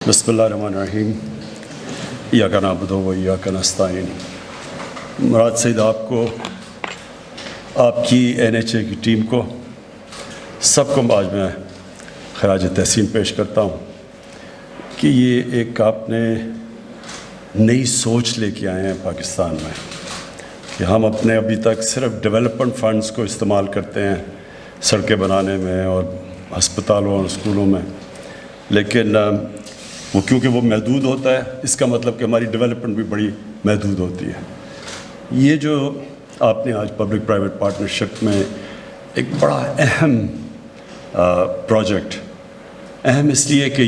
बिस्मिल्लाहिर्रहमानिर्रहीम इय्याका नअबुदु व इय्याका नस्तईन। मुराद सईद आपको, आपकी NHA की टीम को, सबको आज मैं खराज तहसीन पेश करता हूँ कि ये एक आपने नई सोच लेके आए हैं पाकिस्तान में कि हम अपने अभी तक सिर्फ डेवलपमेंट फ़ंड्स को इस्तेमाल करते हैं सड़कें बनाने में और अस्पतालों और स्कूलों में, लेकिन वो क्योंकि वो महदूद होता है, इसका मतलब कि हमारी डेवलपमेंट भी बड़ी महदूद होती है। ये जो आपने आज पब्लिक प्राइवेट पार्टनरशिप में एक बड़ा अहम प्रोजेक्ट, अहम इसलिए कि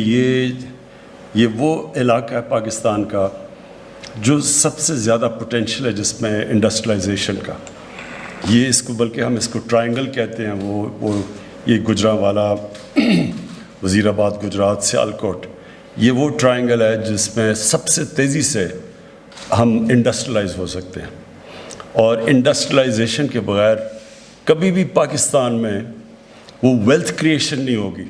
ये वो इलाका है पाकिस्तान का जो सबसे ज़्यादा पोटेंशियल है जिसमें इंडस्ट्रियलाइजेशन का। ये इसको बल्कि हम इसको ट्रायंगल कहते हैं। वो ये गुजरांवाला, वज़ीराबाद, गुजरात, सियालकोट, ये वो ट्रायंगल है जिसमें सबसे तेज़ी से हम इंडस्ट्रियलाइज हो सकते हैं। और इंडस्ट्रियलाइजेशन के बगैर कभी भी पाकिस्तान में वो वेल्थ क्रिएशन नहीं होगी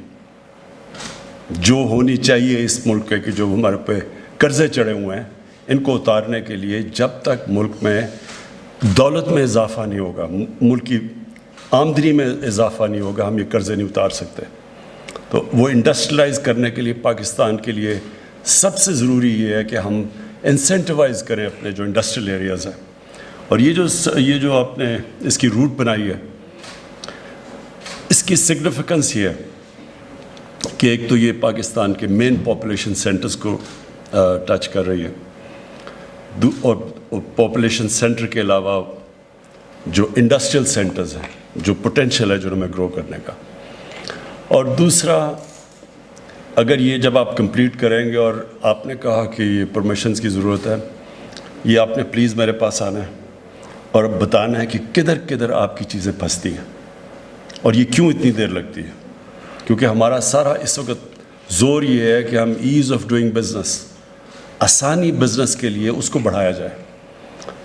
जो होनी चाहिए इस मुल्क के, कि जो हमारे पे कर्ज़े चढ़े हुए हैं इनको उतारने के लिए जब तक मुल्क में दौलत में इजाफ़ा नहीं होगा, मुल्क की आमदनी में इजाफ़ा नहीं होगा, हम ये कर्ज़े नहीं उतार सकते। तो वो इंडस्ट्रियलाइज करने के लिए पाकिस्तान के लिए सबसे ज़रूरी ये है कि हम इंसेंटिवाइज करें अपने जो इंडस्ट्रियल एरियाज़ हैं। और ये जो आपने इसकी रूट बनाई है, इसकी सिग्निफिकेंस ये है कि एक तो ये पाकिस्तान के मेन पॉपुलेशन सेंटर्स को टच कर रही है, और पॉपुलेशन सेंटर के अलावा जो इंडस्ट्रियल सेंटर्स हैं, जो पोटेंशियल है जो हमें ग्रो करने का। और दूसरा, अगर ये जब आप कंप्लीट करेंगे, और आपने कहा कि ये परमिशंस की ज़रूरत है, ये आपने प्लीज़ मेरे पास आना है और बताना है कि किधर किधर आपकी चीज़ें फंसती हैं और ये क्यों इतनी देर लगती है। क्योंकि हमारा सारा इस वक्त ज़ोर ये है कि हम ईज़ ऑफ डूइंग बिज़नेस, आसानी बिज़नेस के लिए उसको बढ़ाया जाए।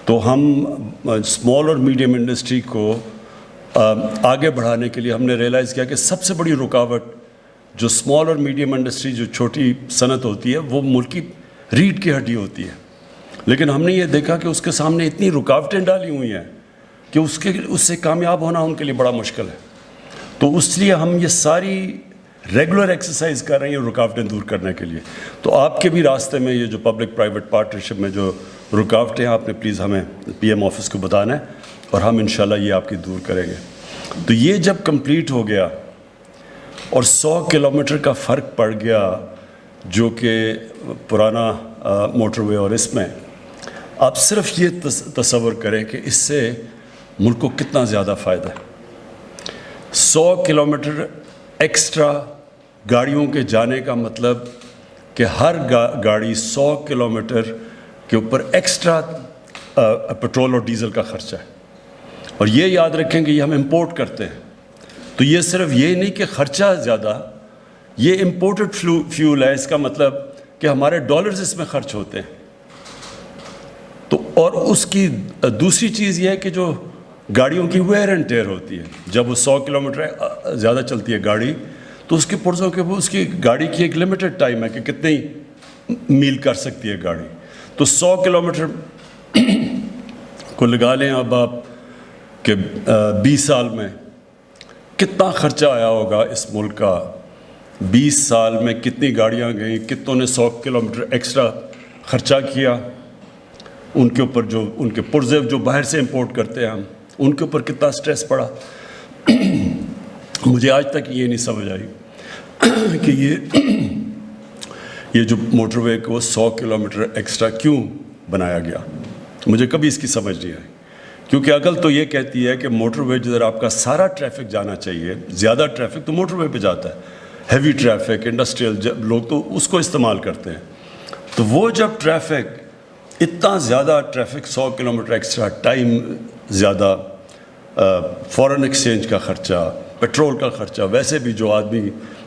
तो हम स्मॉल और मीडियम इंडस्ट्री को आगे बढ़ाने के लिए हमने रियलाइज़ किया कि सबसे बड़ी रुकावट जो स्मॉल और मीडियम इंडस्ट्री, जो छोटी सनत होती है, वो मुल्क की रीढ़ की हड्डी होती है। लेकिन हमने ये देखा कि उसके सामने इतनी रुकावटें डाली हुई हैं कि उससे कामयाब होना उनके लिए बड़ा मुश्किल है। तो इसलिए हम ये सारी रेगुलर एक्सरसाइज कर रहे हैं रुकावटें दूर करने के लिए। तो आपके भी रास्ते में ये जो पब्लिक प्राइवेट पार्टनरशिप में जो रुकावटें हैं, आपने प्लीज़ हमें PM ऑफिस को बताना है और हम इंशाल्लाह ये आपकी दूर करेंगे। तो ये जब कंप्लीट हो गया और 100 किलोमीटर का फ़र्क पड़ गया जो कि पुराना मोटरवे, और इसमें आप सिर्फ ये तसव्वुर करें कि इससे मुल्क को कितना ज़्यादा फ़ायदा है। 100 किलोमीटर एक्स्ट्रा गाड़ियों के जाने का मतलब कि हर गाड़ी 100 किलोमीटर के ऊपर एक्स्ट्रा पेट्रोल और डीज़ल का ख़र्चा है। और ये याद रखें कि ये हम इंपोर्ट करते हैं, तो ये सिर्फ ये नहीं कि ख़र्चा ज़्यादा, ये इंपोर्टेड फ्यूल है। इसका मतलब कि हमारे डॉलर्स इसमें ख़र्च होते हैं। तो और उसकी दूसरी चीज़ ये है कि जो गाड़ियों की वेयर एंड टेयर होती है, जब वो 100 किलोमीटर ज़्यादा चलती है गाड़ी, तो उसके पुर्जों के, उसकी गाड़ी की एक लिमिटेड टाइम है कि कितनी मील कर सकती है गाड़ी। तो 100 किलोमीटर को लगा लें अब आप कि 20 साल में कितना ख़र्चा आया होगा इस मुल्क का। 20 साल में कितनी गाड़ियाँ गई, कितनों ने 100 किलोमीटर एक्स्ट्रा ख़र्चा किया, उनके ऊपर जो उनके पुर्जे जो बाहर से इंपोर्ट करते हैं हम, उनके ऊपर कितना स्ट्रेस पड़ा। मुझे आज तक ये नहीं समझ आई कि ये जो मोटरवे को 100 किलोमीटर एक्स्ट्रा क्यों बनाया गया, मुझे कभी इसकी समझ नहीं आई। क्योंकि अकल तो ये कहती है कि मोटरवे जिधर आपका सारा ट्रैफिक जाना चाहिए, ज़्यादा ट्रैफिक तो मोटरवे पे जाता है, हैवी ट्रैफिक, इंडस्ट्रियल लोग तो उसको इस्तेमाल करते हैं। तो वो जब ट्रैफिक, इतना ज़्यादा ट्रैफिक, 100 किलोमीटर एक्स्ट्रा टाइम ज़्यादा, फॉरेन एक्सचेंज का ख़र्चा, पेट्रोल का ख़र्चा, वैसे भी जो आदमी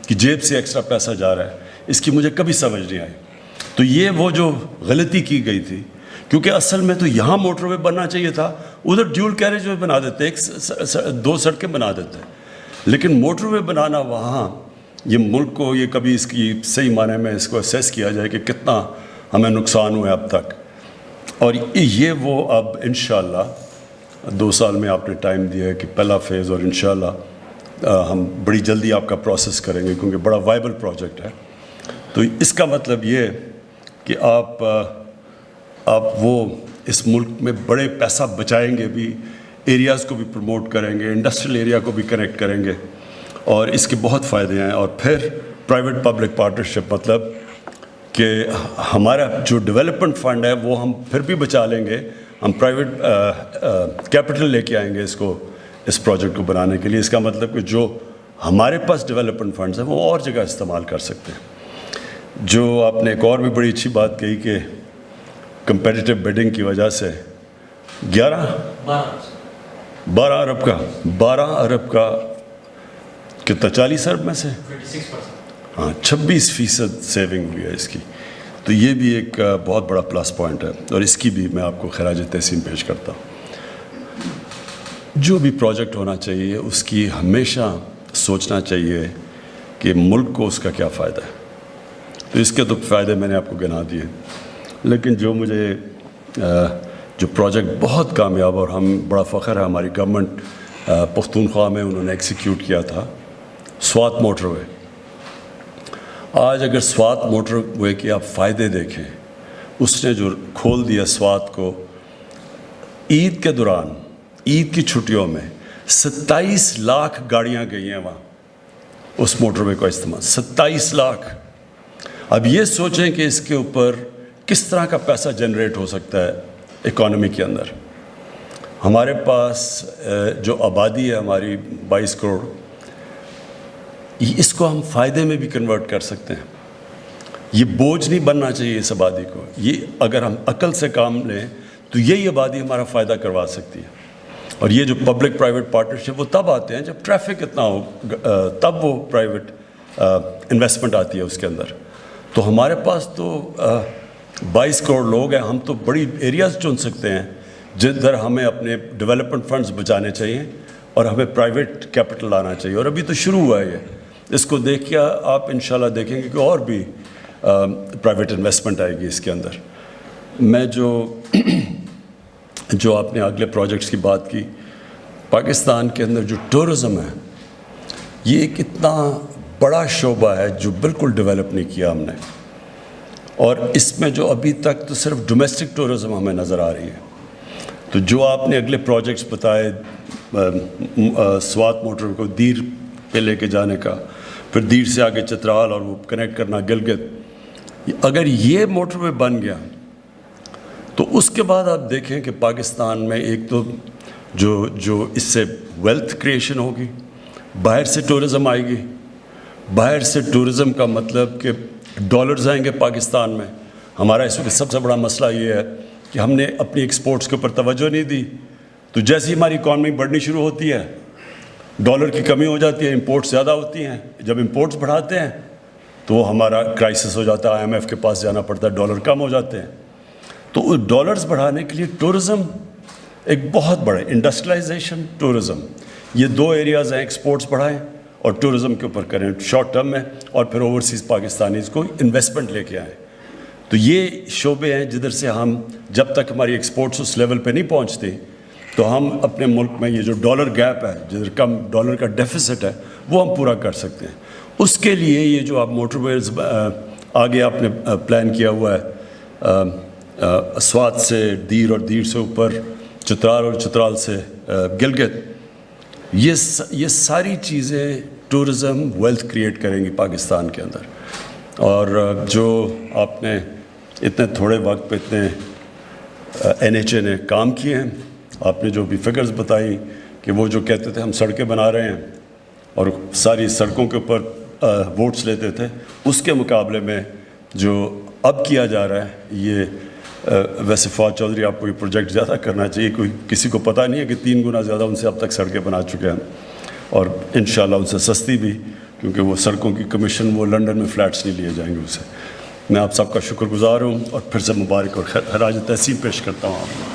की जेब से एक्स्ट्रा पैसा जा रहा है, इसकी मुझे कभी समझ नहीं आई। तो ये वो जो गलती की गई थी, क्योंकि असल में तो यहाँ मोटरवे बनना चाहिए था, उधर ड्यूल कैरेज वे बना देते, 2 सड़कें बना देते। लेकिन मोटरवे बनाना वहाँ یہ ملک کو یہ کبھی اس کی صحیح معنی میں اس کو اسیس کیا جائے کہ کتنا ہمیں نقصان ہوا ہے اب تک. اور یہ وہ اب انشاءاللہ 2 سال میں آپ نے ٹائم دیا ہے کہ پہلا فیز، اور انشاءاللہ ہم بڑی جلدی آپ کا پروسیس کریں گے کیونکہ بڑا وائبل پروجیکٹ ہے. تو اس کا مطلب یہ کہ آپ وہ اس ملک میں بڑے پیسہ بچائیں گے بھی، ایریاز کو بھی پروموٹ کریں گے، انڈسٹریل ایریا کو بھی کنیکٹ کریں گے، اور اس کے بہت فائدے ہیں. اور پھر پرائیویٹ پبلک پارٹنرشپ، مطلب کہ ہمارا جو ڈیولپمنٹ فنڈ ہے وہ ہم پھر بھی بچا لیں گے، ہم پرائیویٹ کیپٹل لے کے آئیں گے اس پروجیکٹ کو بنانے کے لیے. اس کا مطلب کہ جو ہمارے پاس ڈیولپمنٹ فنڈز ہیں وہ اور جگہ استعمال کر سکتے ہیں. جو آپ نے ایک اور بھی بڑی اچھی بات کہی کہ کمپیٹیٹیو بیڈنگ کی وجہ سے 12 ارب کا کتنا، 40 ارب میں سے 26% سیونگ ہوئی ہے اس کی. تو یہ بھی ایک بہت بڑا پلس پوائنٹ ہے، اور اس کی بھی میں آپ کو خراج تحسین پیش کرتا ہوں. جو بھی پروجیکٹ ہونا چاہیے اس کی ہمیشہ سوچنا چاہیے کہ ملک کو اس کا کیا فائدہ ہے. تو اس کے تو فائدے میں نے آپ کو گنا دیے، لیکن جو مجھے جو پروجیکٹ بہت کامیاب اور ہم بڑا فخر ہے ہماری گورنمنٹ پختونخوا میں انہوں نے ایکسیکیوٹ کیا تھا، سوات موٹر وے. آج اگر سوات موٹر وے کے آپ فائدے دیکھیں، اس نے جو کھول دیا سوات کو، عید کے دوران، عید کی چھٹیوں میں 27 لاکھ گاڑیاں گئی ہیں وہاں اس موٹر وے کا استعمال، 27 لاکھ. اب یہ سوچیں کہ اس کے اوپر کس طرح کا پیسہ جنریٹ ہو سکتا ہے اکانومی کے اندر. ہمارے پاس جو آبادی ہے ہماری 22 کروڑ، اس کو ہم فائدے میں بھی کنورٹ کر سکتے ہیں. یہ بوجھ نہیں بننا چاہیے اس آبادی کو. یہ اگر ہم عقل سے کام لیں تو یہی آبادی ہمارا فائدہ کروا سکتی ہے. اور یہ جو پبلک پرائیویٹ پارٹنرشپ وہ تب آتے ہیں جب ٹریفک اتنا ہو، تب وہ پرائیویٹ انویسٹمنٹ آتی ہے اس کے اندر. تو ہمارے پاس تو 22 کروڑ لوگ ہیں، ہم تو بڑی ایریاز چن سکتے ہیں جدھر ہمیں اپنے ڈیولپمنٹ فنڈز بچانے چاہیے اور ہمیں پرائیویٹ کیپٹل لانا چاہیے. اور ابھی تو شروع ہوا ہے یہ. اس کو دیکھ کے آپ انشاءاللہ دیکھیں گے کہ اور بھی پرائیویٹ انویسٹمنٹ آئے گی اس کے اندر. میں جو آپ نے اگلے پروجیکٹس کی بات کی، پاکستان کے اندر جو ٹورزم ہے یہ ایک اتنا بڑا شعبہ ہے جو بالکل ڈیولپ نہیں کیا ہم نے. اور اس میں جو ابھی تک تو صرف ڈومیسٹک ٹورزم ہمیں نظر آ رہی ہے. تو جو آپ نے اگلے پروجیکٹس بتائے، سوات موٹر کو دیر پہ لے کے جانے کا، پھر دیر سے آگے چترال اور وہ کنیکٹ کرنا گلگت، اگر یہ موٹر وے بن گیا تو اس کے بعد آپ دیکھیں کہ پاکستان میں ایک تو جو اس سے ویلتھ کریشن ہوگی، باہر سے ٹورزم آئے گی. باہر سے ٹورزم کا مطلب کہ ڈالرز آئیں گے پاکستان میں. ہمارا اس وقت سب سے بڑا مسئلہ یہ ہے کہ ہم نے اپنی ایکسپورٹس کے اوپر توجہ نہیں دی. تو جیسے ہماری اکانومی بڑھنی شروع ہوتی ہے ڈالر کی کمی ہو جاتی ہے، امپورٹس زیادہ ہوتی ہیں. جب امپورٹس بڑھاتے ہیں تو ہمارا کرائسس ہو جاتا ہے، IMF کے پاس جانا پڑتا ہے، ڈالر کم ہو جاتے ہیں. تو ڈالرز بڑھانے کے لیے ٹورزم ایک بہت بڑا، انڈسٹریلائزیشن، ٹورزم، یہ 2 ایریاز ہیں. ایکسپورٹس بڑھائیں اور ٹورزم کے اوپر کریں شارٹ ٹرم میں، اور پھر اوورسیز پاکستانیز کو انویسٹمنٹ لے کے آئیں. تو یہ شعبے ہیں جدھر سے ہم، جب تک ہماری ایکسپورٹس اس لیول پہ نہیں پہنچتی تو ہم اپنے ملک میں یہ جو ڈالر گیپ ہے، جدھر کم ڈالر کا ڈیفیسٹ ہے، وہ ہم پورا کر سکتے ہیں. اس کے لیے یہ جو آپ موٹر ویز آگے آپ نے پلان کیا ہوا ہے، سوات سے دیر اور دیر سے اوپر چترال اور چترال سے گلگت، یہ ساری چیزیں ٹورزم ویلتھ کریٹ کریں گی پاکستان کے اندر. اور جو آپ نے اتنے تھوڑے وقت پہ اتنے NHA نے کام کیے ہیں، آپ نے جو بھی فگرز بتائیں کہ وہ جو کہتے تھے ہم سڑکیں بنا رہے ہیں اور ساری سڑکوں کے اوپر ووٹس لیتے تھے، اس کے مقابلے میں جو اب کیا جا رہا ہے یہ ویسے فواد چودھری آپ کو یہ پروجیکٹ زیادہ کرنا چاہیے. کسی کو پتہ نہیں ہے کہ 3 گنا زیادہ ان سے اب تک سڑکیں بنا چکے ہیں، اور انشاءاللہ ان سے سستی بھی، کیونکہ وہ سڑکوں کی کمیشن وہ لنڈن میں فلیٹس نہیں لیے جائیں گے اسے. میں آپ سب کا شکر گزار ہوں اور پھر سے مبارک اور خراج تحسین پیش کرتا ہوں آپ کو.